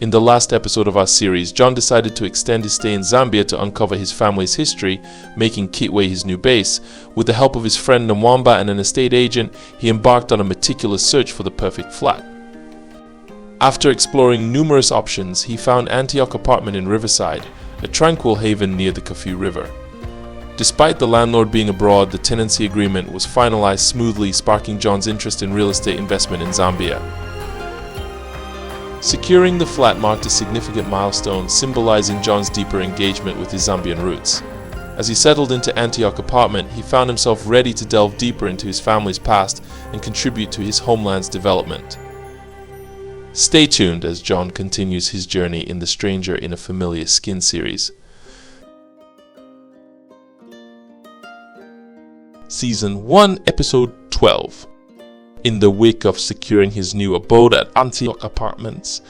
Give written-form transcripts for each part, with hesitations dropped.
In the last episode of our series, John decided to extend his stay in Zambia to uncover his family's history, making Kitwe his new base. With the help of his friend Nwamba and an estate agent, he embarked on a meticulous search for the perfect flat. After exploring numerous options, he found Antioch Apartment in Riverside, a tranquil haven near the Kafu River. Despite the landlord being abroad, the tenancy agreement was finalized smoothly, sparking John's interest in real estate investment in Zambia. Securing the flat marked a significant milestone, symbolizing John's deeper engagement with his Zambian roots. As he settled into Antioch Apartment, he found himself ready to delve deeper into his family's past and contribute to his homeland's development. Stay tuned as John continues his journey in the Stranger in a Familiar Skin series. Season 1, Episode 12. In the wake of securing his new abode at Antioch Apartments,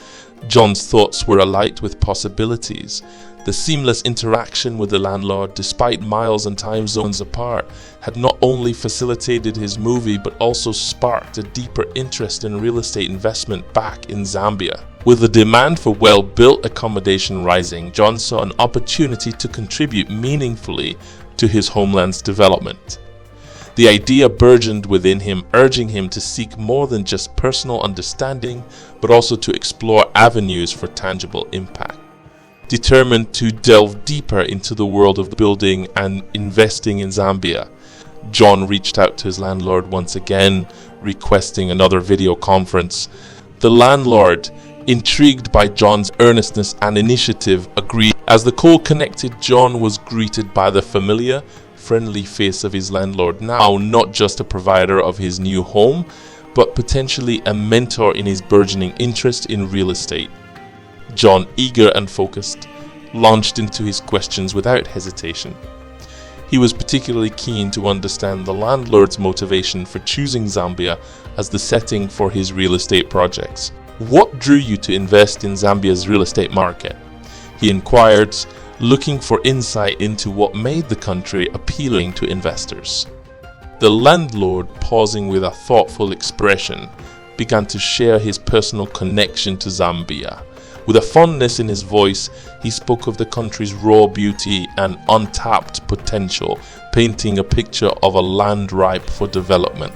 John's thoughts were alight with possibilities. The seamless interaction with the landlord, despite miles and time zones apart, had not only facilitated his movie but also sparked a deeper interest in real estate investment back in Zambia. With the demand for well-built accommodation rising, John saw an opportunity to contribute meaningfully to his homeland's development. The idea burgeoned within him, urging him to seek more than just personal understanding, but also to explore avenues for tangible impact. Determined to delve deeper into the world of building and investing in Zambia, John reached out to his landlord once again, requesting another video conference. The landlord, intrigued by John's earnestness and initiative, agreed. As the call connected, John was greeted by the familiar, friendly face of his landlord, now not just a provider of his new home, but potentially a mentor in his burgeoning interest in real estate. John, eager and focused, launched into his questions without hesitation. He was particularly keen to understand the landlord's motivation for choosing Zambia as the setting for his real estate projects. What drew you to invest in Zambia's real estate market? He inquired, looking for insight into what made the country appealing to investors. The landlord, pausing with a thoughtful expression, began to share his personal connection to Zambia. With a fondness in his voice, he spoke of the country's raw beauty and untapped potential, painting a picture of a land ripe for development.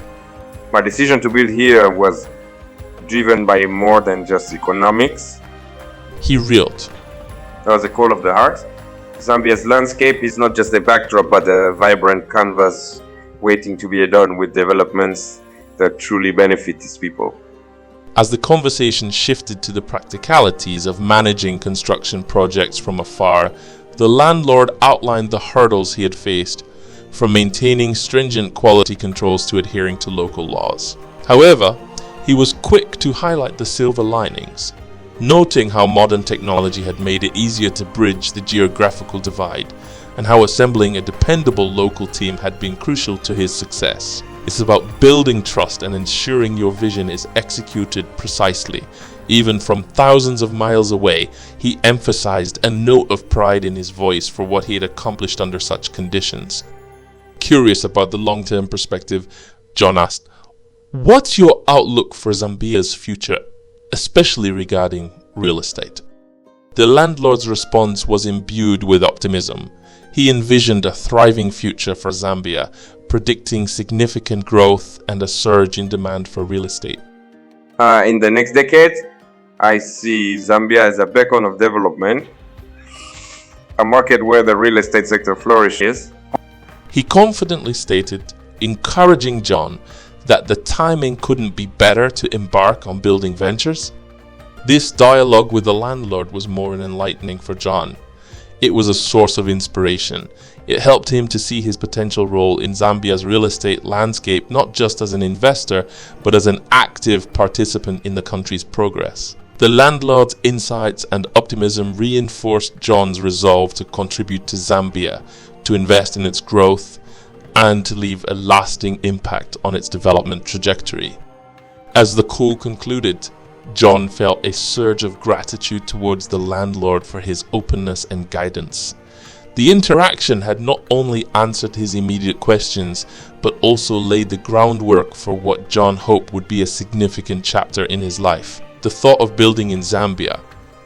My decision to build here was driven by more than just economics. He reeled. That was a call of the heart. Zambia's landscape is not just a backdrop but a vibrant canvas waiting to be adorned with developments that truly benefit its people. As the conversation shifted to the practicalities of managing construction projects from afar, the landlord outlined the hurdles he had faced, from maintaining stringent quality controls to adhering to local laws. However, he was quick to highlight the silver linings, noting how modern technology had made it easier to bridge the geographical divide, and how assembling a dependable local team had been crucial to his success. It's about building trust and ensuring your vision is executed precisely. Even from thousands of miles away, he emphasized a note of pride in his voice for what he had accomplished under such conditions. Curious about the long-term perspective, John asked, "What's your outlook for Zambia's future, especially regarding real estate?" The landlord's response was imbued with optimism. He envisioned a thriving future for Zambia, predicting significant growth and a surge in demand for real estate. In the next decade, I see Zambia as a beacon of development, a market where the real estate sector flourishes. He confidently stated, encouraging John that the timing couldn't be better to embark on building ventures. This dialogue with the landlord was more than enlightening for John. It was a source of inspiration. It helped him to see his potential role in Zambia's real estate landscape not just as an investor, but as an active participant in the country's progress. The landlord's insights and optimism reinforced John's resolve to contribute to Zambia, to invest in its growth, and to leave a lasting impact on its development trajectory. As the call concluded, John felt a surge of gratitude towards the landlord for his openness and guidance. The interaction had not only answered his immediate questions, but also laid the groundwork for what John hoped would be a significant chapter in his life. The thought of building in Zambia,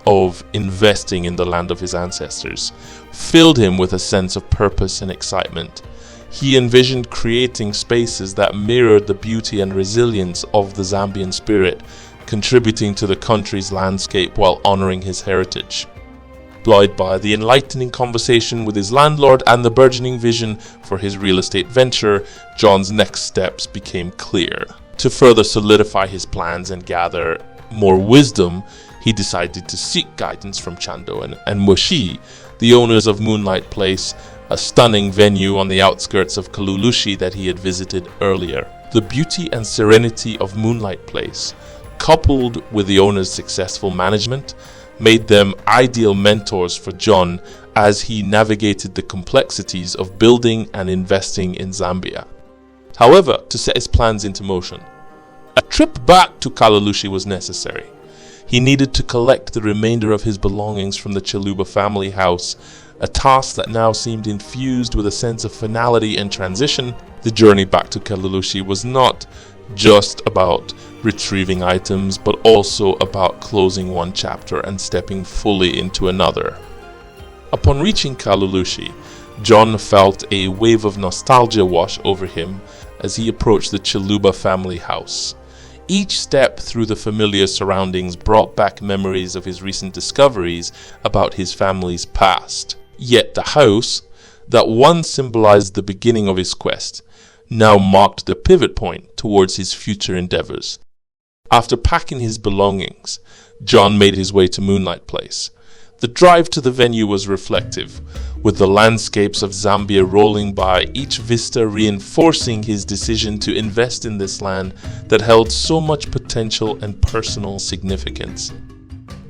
of investing in the land of his ancestors filled him with a sense of purpose and excitement. He envisioned creating spaces that mirrored the beauty and resilience of the Zambian spirit, contributing to the country's landscape while honoring his heritage. Buoyed by the enlightening conversation with his landlord and the burgeoning vision for his real estate venture, John's next steps became clear. To further solidify his plans and gather more wisdom, he decided to seek guidance from Chando and Mushi, the owners of Moonlight Place, a stunning venue on the outskirts of Kalulushi that he had visited earlier. The beauty and serenity of Moonlight Place, coupled with the owner's successful management, made them ideal mentors for John as he navigated the complexities of building and investing in Zambia. However, to set his plans into motion, a trip back to Kalulushi was necessary. He needed to collect the remainder of his belongings from the Chiluba family house, a task that now seemed infused with a sense of finality and transition. The journey back to Kalulushi was not just about retrieving items, but also about closing one chapter and stepping fully into another. Upon reaching Kalulushi, John felt a wave of nostalgia wash over him as he approached the Chiluba family house. Each step through the familiar surroundings brought back memories of his recent discoveries about his family's past. Yet the house, that once symbolized the beginning of his quest, now marked the pivot point towards his future endeavors. After packing his belongings, John made his way to Moonlight Place. The drive to the venue was reflective, with the landscapes of Zambia rolling by, each vista reinforcing his decision to invest in this land that held so much potential and personal significance.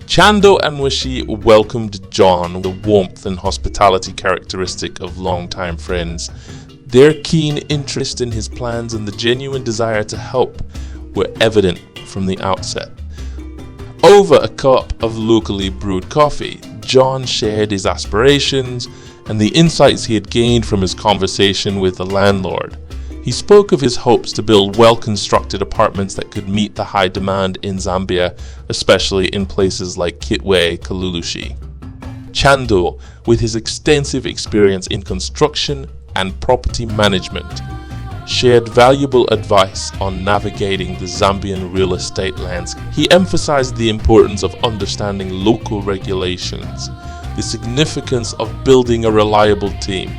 Chando and Mushi welcomed John with the warmth and hospitality characteristic of longtime friends. Their keen interest in his plans and the genuine desire to help were evident from the outset. Over a cup of locally brewed coffee, John shared his aspirations and the insights he had gained from his conversation with the landlord. He spoke of his hopes to build well-constructed apartments that could meet the high demand in Zambia, especially in places like Kitwe, Kalulushi. Chando, with his extensive experience in construction and property management, shared valuable advice on navigating the Zambian real estate landscape. He emphasized the importance of understanding local regulations, the significance of building a reliable team,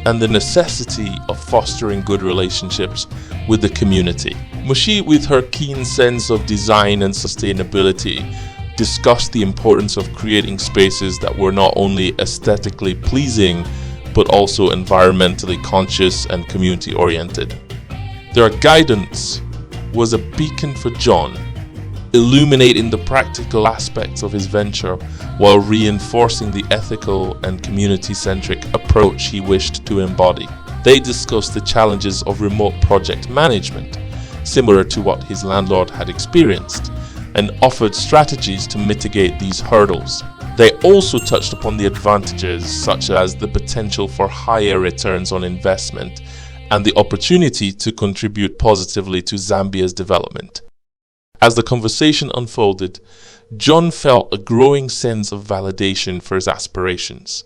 and the necessity of fostering good relationships with the community. Mushi, with her keen sense of design and sustainability, discussed the importance of creating spaces that were not only aesthetically pleasing, but also environmentally conscious and community-oriented. Their guidance was a beacon for John, illuminating the practical aspects of his venture while reinforcing the ethical and community-centric approach he wished to embody. They discussed the challenges of remote project management, similar to what his landlord had experienced, and offered strategies to mitigate these hurdles. They also touched upon the advantages such as the potential for higher returns on investment and the opportunity to contribute positively to Zambia's development. As the conversation unfolded, John felt a growing sense of validation for his aspirations.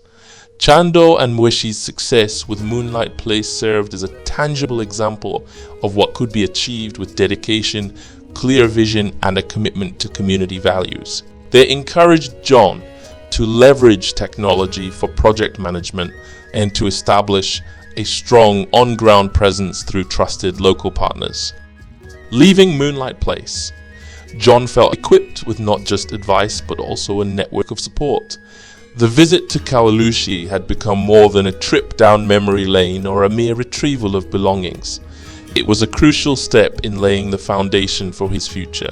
Chando and Mushi's success with Moonlight Place served as a tangible example of what could be achieved with dedication, clear vision, and a commitment to community values. They encouraged John to leverage technology for project management and to establish a strong on-ground presence through trusted local partners. Leaving Moonlight Place, John felt equipped with not just advice but also a network of support. The visit to Kalulushi had become more than a trip down memory lane or a mere retrieval of belongings. It was a crucial step in laying the foundation for his future.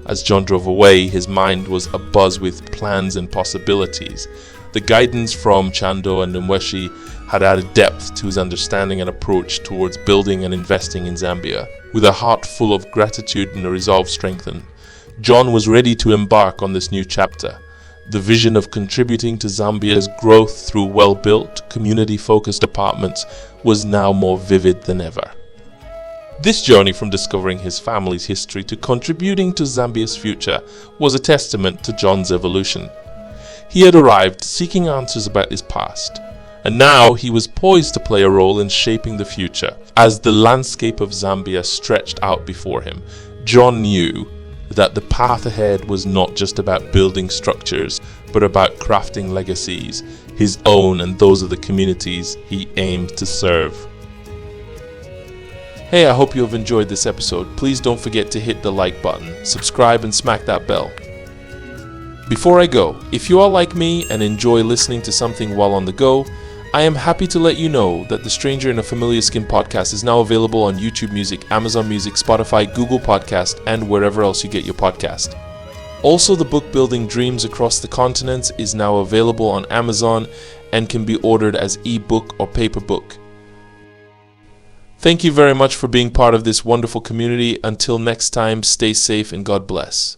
As John drove away, his mind was abuzz with plans and possibilities. The guidance from Chando and Mushi had added depth to his understanding and approach towards building and investing in Zambia. With a heart full of gratitude and a resolve strengthened, John was ready to embark on this new chapter. The vision of contributing to Zambia's growth through well-built, community-focused apartments was now more vivid than ever. This journey from discovering his family's history to contributing to Zambia's future was a testament to John's evolution. He had arrived seeking answers about his past, and now he was poised to play a role in shaping the future. As the landscape of Zambia stretched out before him, John knew that the path ahead was not just about building structures, but about crafting legacies, his own and those of the communities he aimed to serve. Hey, I hope you have enjoyed this episode. Please don't forget to hit the like button, subscribe and smack that bell. Before I go, if you are like me and enjoy listening to something while on the go, I am happy to let you know that the Stranger in a Familiar Skin podcast is now available on YouTube Music, Amazon Music, Spotify, Google Podcast, and wherever else you get your podcast. Also, the book Building Dreams Across the Continents is now available on Amazon and can be ordered as ebook or paper book. Thank you very much for being part of this wonderful community. Until next time, stay safe and God bless.